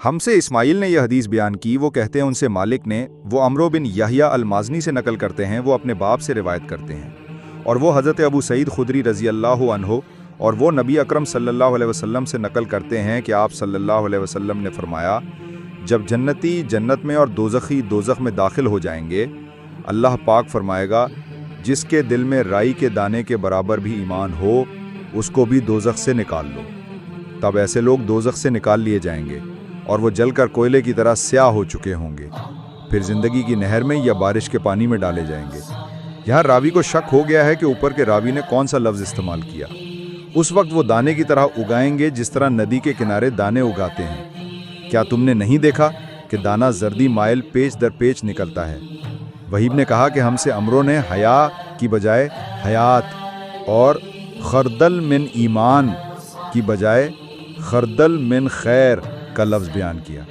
ہم سے اسماعیل نے یہ حدیث بیان کی، وہ کہتے ہیں ان سے مالک نے، وہ عمرو بن یحییٰ المازنی سے نقل کرتے ہیں، وہ اپنے باپ سے روایت کرتے ہیں، اور وہ حضرت ابو سعید خدری رضی اللہ عنہ اور وہ نبی اکرم صلی اللہ علیہ وسلم سے نقل کرتے ہیں کہ آپ صلی اللہ علیہ وسلم نے فرمایا، جب جنتی جنت میں اور دوزخی دوزخ میں داخل ہو جائیں گے، اللہ پاک فرمائے گا جس کے دل میں رائی کے دانے کے برابر بھی ایمان ہو اس کو بھی دوزخ سے نکال لو۔ تب ایسے لوگ دوزخ سے نکال لیے جائیں گے اور وہ جل کر کوئلے کی طرح سیاہ ہو چکے ہوں گے، پھر زندگی کی نہر میں یا بارش کے پانی میں ڈالے جائیں گے۔ یہاں راوی کو شک ہو گیا ہے کہ اوپر کے راوی نے کون سا لفظ استعمال کیا۔ اس وقت وہ دانے کی طرح اگائیں گے جس طرح ندی کے کنارے دانے اگاتے ہیں۔ کیا تم نے نہیں دیکھا کہ دانہ زردی مائل پیچ در پیچ نکلتا ہے؟ وہیب نے کہا کہ ہم سے عمرو نے حیا کی بجائے حیات اور خردل من ایمان کی بجائے خردل من خیر کا لفظ بیان کیا۔